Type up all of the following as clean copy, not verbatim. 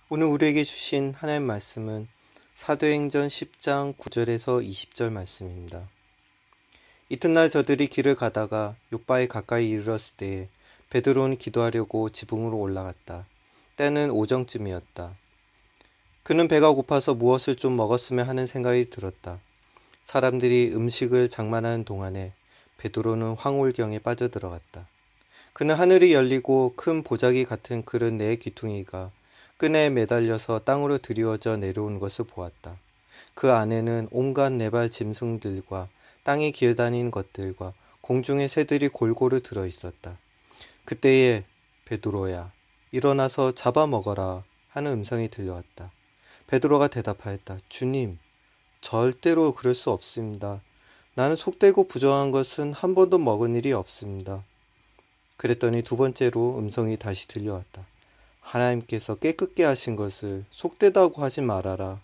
오늘 우리에게 주신 하나님 말씀은 사도행전 10장 9절에서 20절 말씀입니다. 이튿날 저들이 길을 가다가 욥바에 가까이 이르렀을 때에 베드로는 기도하려고 지붕으로 올라갔다. 때는 오정쯤이었다. 그는 배가 고파서 무엇을 좀 먹었으면 하는 생각이 들었다. 사람들이 음식을 장만하는 동안에 베드로는 황홀경에 빠져들어갔다. 그는 하늘이 열리고 큰 보자기 같은 그릇 네 귀퉁이가 끈에 매달려서 땅으로 드리워져 내려오는 것을 보았다. 그 안에는 온갖 네발 짐승들과 땅에 기어다니는 것들과 공중의 새들이 골고루 들어있었다. 그때에 베드로야, 일어나서 잡아먹어라 하는 음성이 들려왔다. 베드로가 대답하였다. 주님, 절대로 그럴 수 없습니다. 나는 속되고 부정한 것은 한 번도 먹은 일이 없습니다. 그랬더니 두 번째로 음성이 다시 들려왔다. 하나님께서 깨끗게 하신 것을 속되다고 하지 말아라.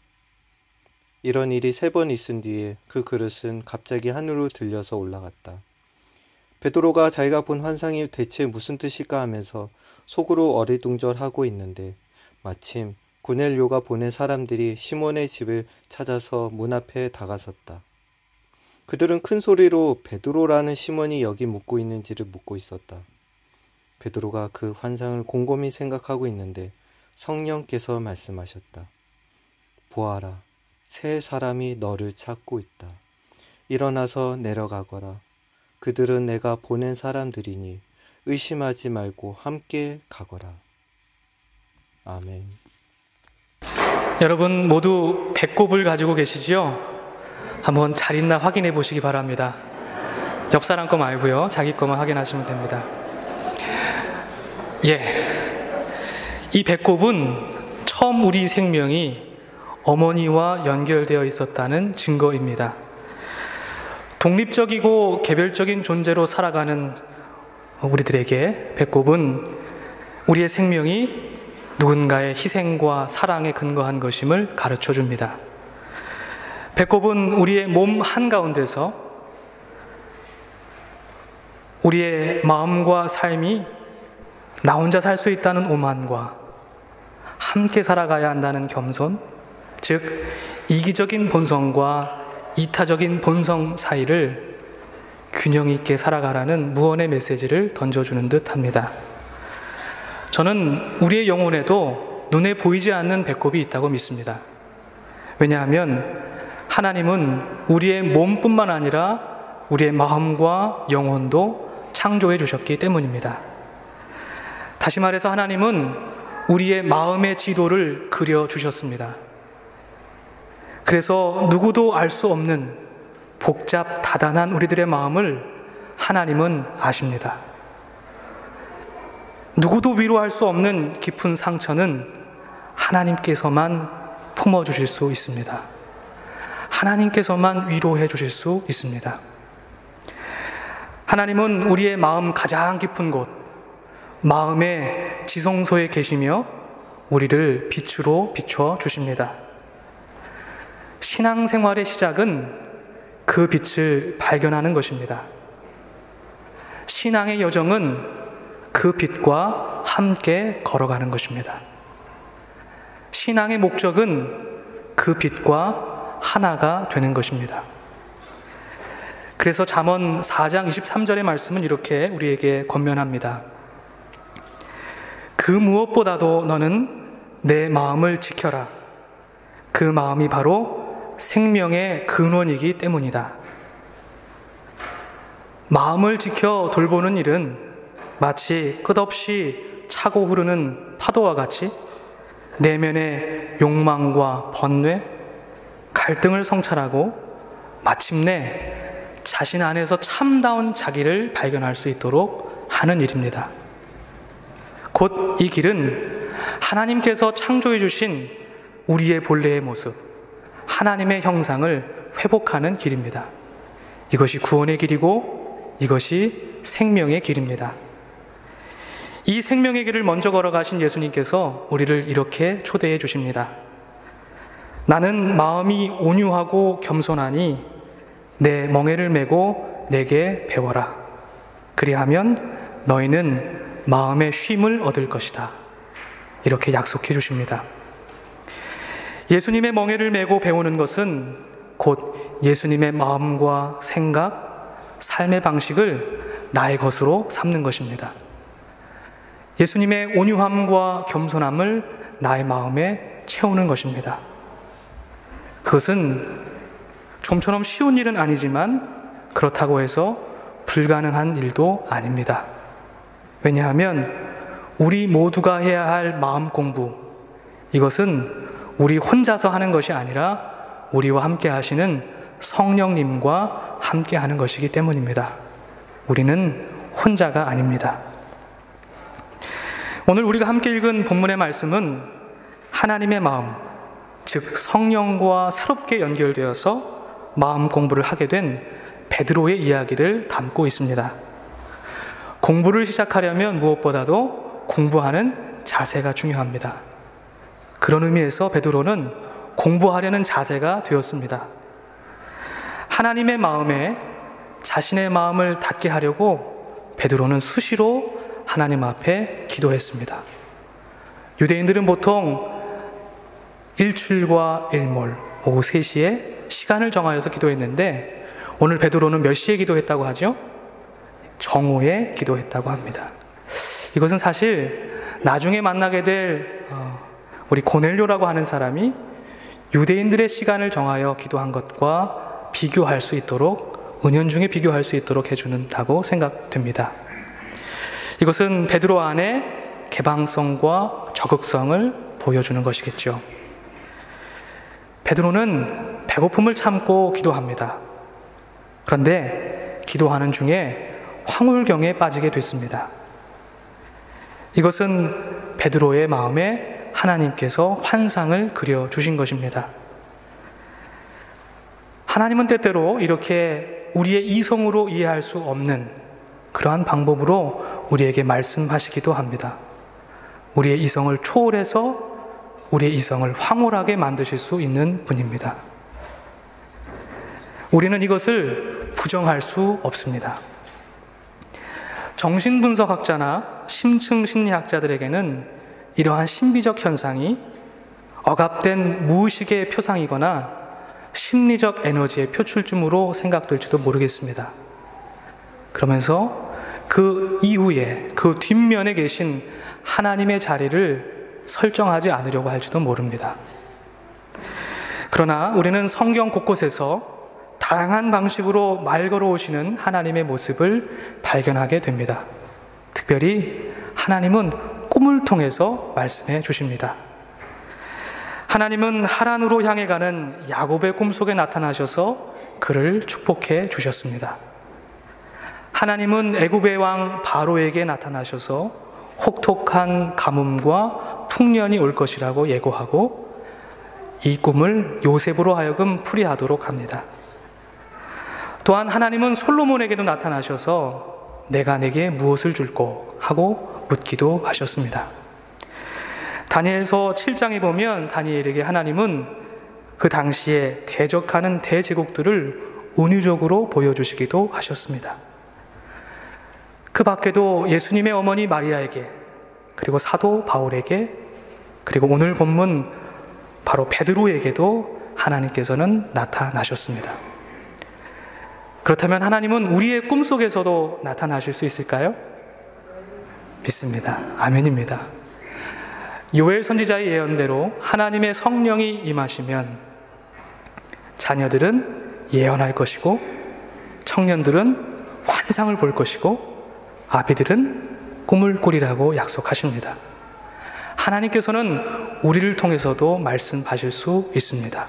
이런 일이 3번 있은 뒤에 그 그릇은 갑자기 하늘로 들려서 올라갔다. 베드로가 자기가 본 환상이 대체 무슨 뜻일까 하면서 속으로 어리둥절하고 있는데 마침 고넬료가 보낸 사람들이 시몬의 집을 찾아서 문 앞에 다가섰다. 그들은 큰 소리로 베드로라는 시몬이 여기 묵고 있는지를 묻고 있었다. 베드로가 그 환상을 곰곰이 생각하고 있는데 성령께서 말씀하셨다. 보아라, 세 사람이 너를 찾고 있다. 일어나서 내려가거라. 그들은 내가 보낸 사람들이니 의심하지 말고 함께 가거라. 아멘. 여러분 모두 배꼽을 가지고 계시지요? 한번 잘 있나 확인해 보시기 바랍니다. 옆 사람 거 말고요. 자기 거만 확인하시면 됩니다. 이 배꼽은 처음 우리 생명이 어머니와 연결되어 있었다는 증거입니다. 독립적이고 개별적인 존재로 살아가는 우리들에게 배꼽은 우리의 생명이 누군가의 희생과 사랑에 근거한 것임을 가르쳐 줍니다. 배꼽은 우리의 몸 한가운데서 우리의 마음과 삶이 나 혼자 살 수 있다는 오만과 함께 살아가야 한다는 겸손, 즉 이기적인 본성과 이타적인 본성 사이를 균형 있게 살아가라는 무언의 메시지를 던져주는 듯 합니다. 저는 우리의 영혼에도 눈에 보이지 않는 배꼽이 있다고 믿습니다. 왜냐하면 하나님은 우리의 몸뿐만 아니라 우리의 마음과 영혼도 창조해 주셨기 때문입니다. 다시 말해서 하나님은 우리의 마음의 지도를 그려주셨습니다. 그래서 누구도 알 수 없는 복잡 다단한 우리들의 마음을 하나님은 아십니다. 누구도 위로할 수 없는 깊은 상처는 하나님께서만 품어주실 수 있습니다. 하나님께서만 위로해 주실 수 있습니다. 하나님은 우리의 마음 가장 깊은 곳, 마음의 지성소에 계시며 우리를 빛으로 비춰 주십니다. 신앙생활의 시작은 그 빛을 발견하는 것입니다. 신앙의 여정은 그 빛과 함께 걸어가는 것입니다. 신앙의 목적은 그 빛과 하나가 되는 것입니다. 그래서 잠언 4장 23절의 말씀은 이렇게 우리에게 권면합니다. 그 무엇보다도 너는 내 마음을 지켜라. 그 마음이 바로 생명의 근원이기 때문이다. 마음을 지켜 돌보는 일은 마치 끝없이 차고 흐르는 파도와 같이 내면의 욕망과 번뇌, 갈등을 성찰하고 마침내 자신 안에서 참다운 자기를 발견할 수 있도록 하는 일입니다. 곧 이 길은 하나님께서 창조해 주신 우리의 본래의 모습, 하나님의 형상을 회복하는 길입니다. 이것이 구원의 길이고 이것이 생명의 길입니다. 이 생명의 길을 먼저 걸어가신 예수님께서 우리를 이렇게 초대해 주십니다. 나는 마음이 온유하고 겸손하니 내 멍에를 메고 내게 배워라. 그리하면 너희는 마음의 쉼을 얻을 것이다. 이렇게 약속해 주십니다. 예수님의 멍에를 메고 배우는 것은 곧 예수님의 마음과 생각, 삶의 방식을 나의 것으로 삼는 것입니다. 예수님의 온유함과 겸손함을 나의 마음에 채우는 것입니다. 그것은 좀처럼 쉬운 일은 아니지만 그렇다고 해서 불가능한 일도 아닙니다. 왜냐하면 우리 모두가 해야 할 마음 공부, 이것은 우리 혼자서 하는 것이 아니라 우리와 함께 하시는 성령님과 함께 하는 것이기 때문입니다. 우리는 혼자가 아닙니다. 오늘 우리가 함께 읽은 본문의 말씀은 하나님의 마음, 즉 성령과 새롭게 연결되어서 마음 공부를 하게 된 베드로의 이야기를 담고 있습니다. 공부를 시작하려면 무엇보다도 공부하는 자세가 중요합니다. 그런 의미에서 베드로는 공부하려는 자세가 되었습니다. 하나님의 마음에 자신의 마음을 닿게 하려고 베드로는 수시로 하나님 앞에 기도했습니다. 유대인들은 보통 일출과 일몰, 오후 3시에 시간을 정하여서 기도했는데 오늘 베드로는 몇 시에 기도했다고 하죠? 정오에 기도했다고 합니다. 이것은 사실 나중에 만나게 될 우리 고넬료라고 하는 사람이 유대인들의 시간을 정하여 기도한 것과 비교할 수 있도록, 은연중에 비교할 수 있도록 해주는다고 생각됩니다. 이것은 베드로 안에 개방성과 적극성을 보여주는 것이겠죠. 베드로는 배고픔을 참고 기도합니다. 그런데 기도하는 중에 황홀경에 빠지게 됐습니다. 이것은 베드로의 마음에 하나님께서 환상을 그려주신 것입니다. 하나님은 때때로 이렇게 우리의 이성으로 이해할 수 없는 그러한 방법으로 우리에게 말씀하시기도 합니다. 우리의 이성을 초월해서 우리의 이성을 황홀하게 만드실 수 있는 분입니다. 우리는 이것을 부정할 수 없습니다. 정신분석학자나 심층심리학자들에게는 이러한 신비적 현상이 억압된 무의식의 표상이거나 심리적 에너지의 표출쯤으로 생각될지도 모르겠습니다. 그러면서 그 이후에, 그 뒷면에 계신 하나님의 자리를 설정하지 않으려고 할지도 모릅니다. 그러나 우리는 성경 곳곳에서 다양한 방식으로 말 걸어오시는 하나님의 모습을 발견하게 됩니다. 특별히 하나님은 꿈을 통해서 말씀해 주십니다. 하나님은 하란으로 향해 가는 야곱의 꿈속에 나타나셔서 그를 축복해 주셨습니다. 하나님은 애굽의 왕 바로에게 나타나셔서 혹독한 가뭄과 풍년이 올 것이라고 예고하고 이 꿈을 요셉으로 하여금 풀이하도록 합니다. 또한 하나님은 솔로몬에게도 나타나셔서 내가 내게 무엇을 줄꼬 하고 묻기도 하셨습니다. 다니엘서 7장에 보면 다니엘에게 하나님은 그 당시에 대적하는 대제국들을 은유적으로 보여주시기도 하셨습니다. 그 밖에도 예수님의 어머니 마리아에게, 그리고 사도 바울에게, 그리고 오늘 본문 바로 베드로에게도 하나님께서는 나타나셨습니다. 그렇다면 하나님은 우리의 꿈속에서도 나타나실 수 있을까요? 믿습니다. 아멘입니다. 요엘 선지자의 예언대로 하나님의 성령이 임하시면 자녀들은 예언할 것이고 청년들은 환상을 볼 것이고 아비들은 꿈을 꾸리라고 약속하십니다. 하나님께서는 우리를 통해서도 말씀하실 수 있습니다.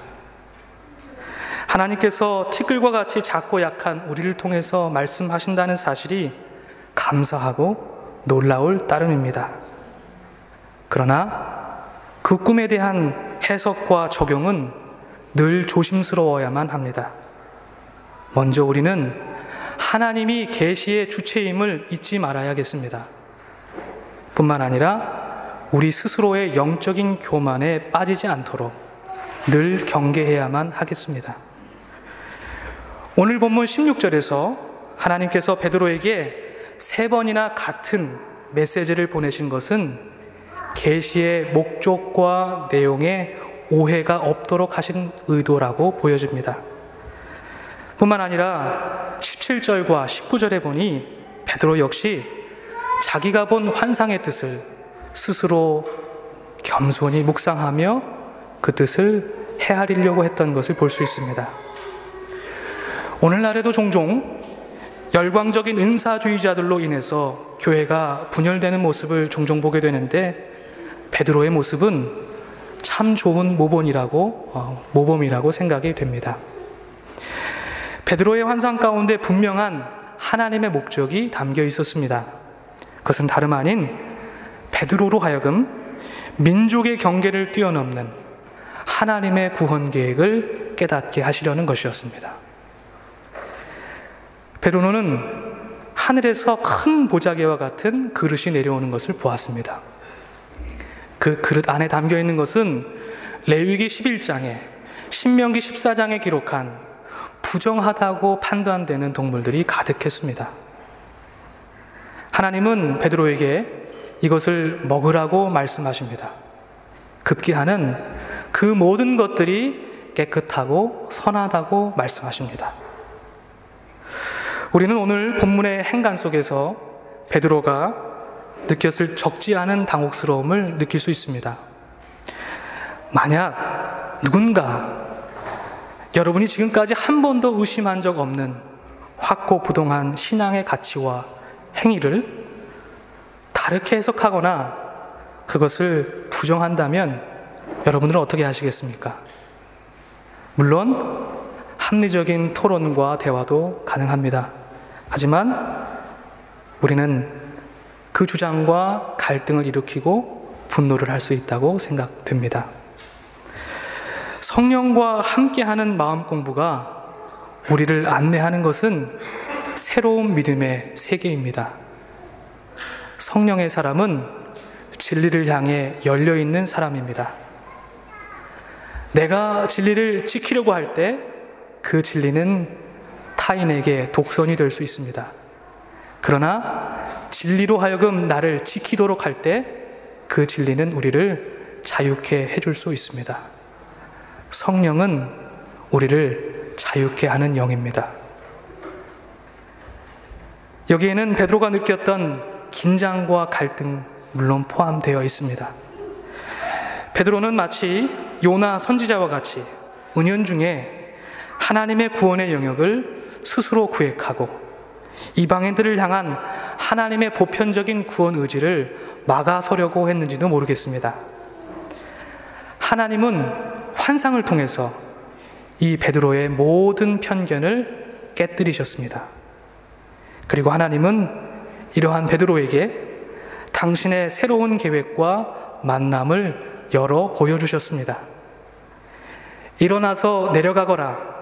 하나님께서 티끌과 같이 작고 약한 우리를 통해서 말씀하신다는 사실이 감사하고 놀라울 따름입니다. 그러나 그 꿈에 대한 해석과 적용은 늘 조심스러워야만 합니다. 먼저 우리는 하나님이 계시의 주체임을 잊지 말아야겠습니다. 뿐만 아니라 우리 스스로의 영적인 교만에 빠지지 않도록 늘 경계해야만 하겠습니다. 오늘 본문 16절에서 하나님께서 베드로에게 3번이나 같은 메시지를 보내신 것은 계시의 목적과 내용에 오해가 없도록 하신 의도라고 보여집니다. 뿐만 아니라 17절과 19절에 보니 베드로 역시 자기가 본 환상의 뜻을 스스로 겸손히 묵상하며 그 뜻을 헤아리려고 했던 것을 볼 수 있습니다. 오늘날에도 종종 열광적인 은사주의자들로 인해서 교회가 분열되는 모습을 종종 보게 되는데, 베드로의 모습은 참 좋은 모범이라고 생각이 됩니다. 베드로의 환상 가운데 분명한 하나님의 목적이 담겨 있었습니다. 그것은 다름 아닌 베드로로 하여금 민족의 경계를 뛰어넘는 하나님의 구원 계획을 깨닫게 하시려는 것이었습니다. 베드로는 하늘에서 큰 보자기와 같은 그릇이 내려오는 것을 보았습니다. 그 그릇 안에 담겨 있는 것은 레위기 11장에 신명기 14장에 기록한 부정하다고 판단되는 동물들이 가득했습니다. 하나님은 베드로에게 이것을 먹으라고 말씀하십니다. 급기야는 그 모든 것들이 깨끗하고 선하다고 말씀하십니다. 우리는 오늘 본문의 행간 속에서 베드로가 느꼈을 적지 않은 당혹스러움을 느낄 수 있습니다. 만약 누군가 여러분이 지금까지 한 번도 의심한 적 없는 확고부동한 신앙의 가치와 행위를 다르게 해석하거나 그것을 부정한다면 여러분들은 어떻게 하시겠습니까? 물론 합리적인 토론과 대화도 가능합니다. 하지만 우리는 그 주장과 갈등을 일으키고 분노를 할 수 있다고 생각됩니다. 성령과 함께하는 마음 공부가 우리를 안내하는 것은 새로운 믿음의 세계입니다. 성령의 사람은 진리를 향해 열려있는 사람입니다. 내가 진리를 지키려고 할 때 그 진리는 타인에게 독선이 될 수 있습니다. 그러나 진리로 하여금 나를 지키도록 할 때 그 진리는 우리를 자유케 해줄 수 있습니다. 성령은 우리를 자유케 하는 영입니다. 여기에는 베드로가 느꼈던 긴장과 갈등 물론 포함되어 있습니다. 베드로는 마치 요나 선지자와 같이 은연중에 하나님의 구원의 영역을 스스로 구획하고 이방인들을 향한 하나님의 보편적인 구원 의지를 막아서려고 했는지도 모르겠습니다. 하나님은 환상을 통해서 이 베드로의 모든 편견을 깨뜨리셨습니다. 그리고 하나님은 이러한 베드로에게 당신의 새로운 계획과 만남을 열어 보여주셨습니다. 일어나서 내려가거라.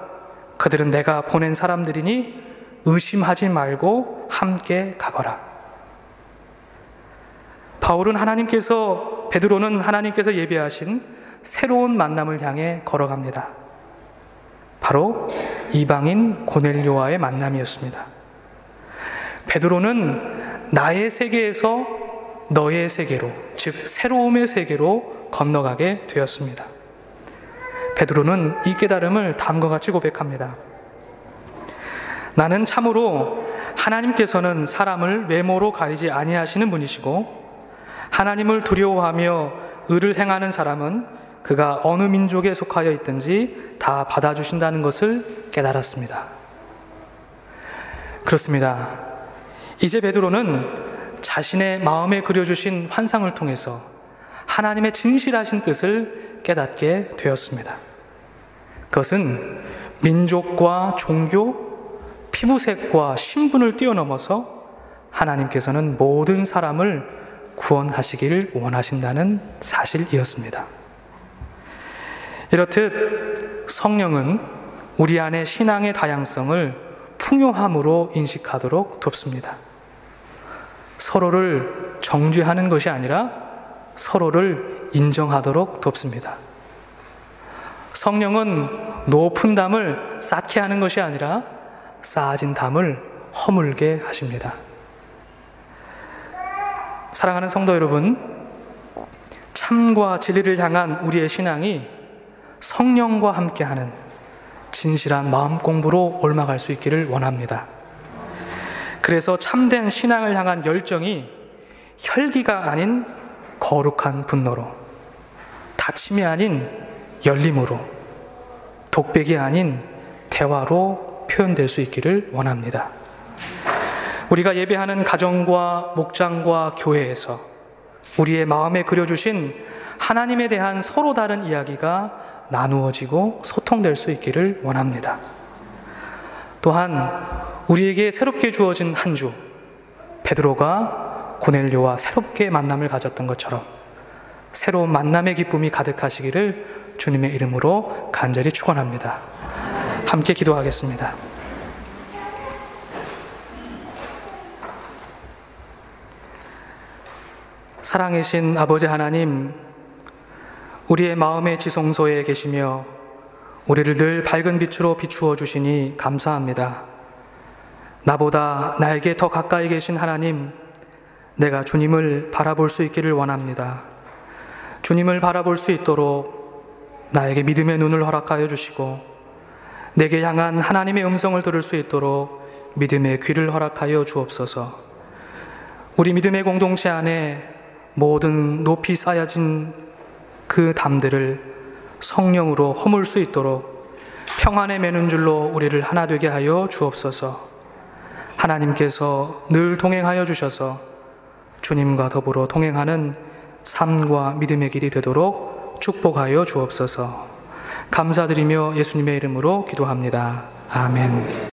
그들은 내가 보낸 사람들이니 의심하지 말고 함께 가거라. 베드로는 하나님께서 예비하신 새로운 만남을 향해 걸어갑니다. 바로 이방인 고넬료와의 만남이었습니다. 베드로는 나의 세계에서 너의 세계로, 즉 새로움의 세계로 건너가게 되었습니다. 베드로는 이 깨달음을 다음과 같이 고백합니다. 나는 참으로 하나님께서는 사람을 외모로 가리지 아니하시는 분이시고 하나님을 두려워하며 의를 행하는 사람은 그가 어느 민족에 속하여 있든지 다 받아주신다는 것을 깨달았습니다. 그렇습니다. 이제 베드로는 자신의 마음에 그려주신 환상을 통해서 하나님의 진실하신 뜻을 깨닫게 되었습니다. 그것은 민족과 종교, 피부색과 신분을 뛰어넘어서 하나님께서는 모든 사람을 구원하시기를 원하신다는 사실이었습니다. 이렇듯 성령은 우리 안의 신앙의 다양성을 풍요함으로 인식하도록 돕습니다. 서로를 정죄하는 것이 아니라 서로를 인정하도록 돕습니다. 성령은 높은 담을 쌓게 하는 것이 아니라 쌓아진 담을 허물게 하십니다. 사랑하는 성도 여러분, 참과 진리를 향한 우리의 신앙이 성령과 함께하는 진실한 마음 공부로 옮아갈 수 있기를 원합니다. 그래서 참된 신앙을 향한 열정이 혈기가 아닌 거룩한 분노로, 다침이 아닌 열림으로, 독백이 아닌 대화로 표현될 수 있기를 원합니다. 우리가 예배하는 가정과 목장과 교회에서 우리의 마음에 그려주신 하나님에 대한 서로 다른 이야기가 나누어지고 소통될 수 있기를 원합니다. 또한 우리에게 새롭게 주어진 한 주, 베드로가 고넬료와 새롭게 만남을 가졌던 것처럼 새로운 만남의 기쁨이 가득하시기를 주님의 이름으로 간절히 축원합니다. 함께 기도하겠습니다. 사랑이신 아버지 하나님, 우리의 마음의 지성소에 계시며 우리를 늘 밝은 빛으로 비추어 주시니 감사합니다. 나보다 나에게 더 가까이 계신 하나님, 내가 주님을 바라볼 수 있기를 원합니다. 주님을 바라볼 수 있도록 나에게 믿음의 눈을 허락하여 주시고, 내게 향한 하나님의 음성을 들을 수 있도록 믿음의 귀를 허락하여 주옵소서. 우리 믿음의 공동체 안에 모든 높이 쌓여진 그 담들을 성령으로 허물 수 있도록 평안의 맨은줄로 우리를 하나 되게 하여 주옵소서. 하나님께서 늘 동행하여 주셔서 주님과 더불어 동행하는 삶과 믿음의 길이 되도록 축복하여 주옵소서. 감사드리며 예수님의 이름으로 기도합니다. 아멘.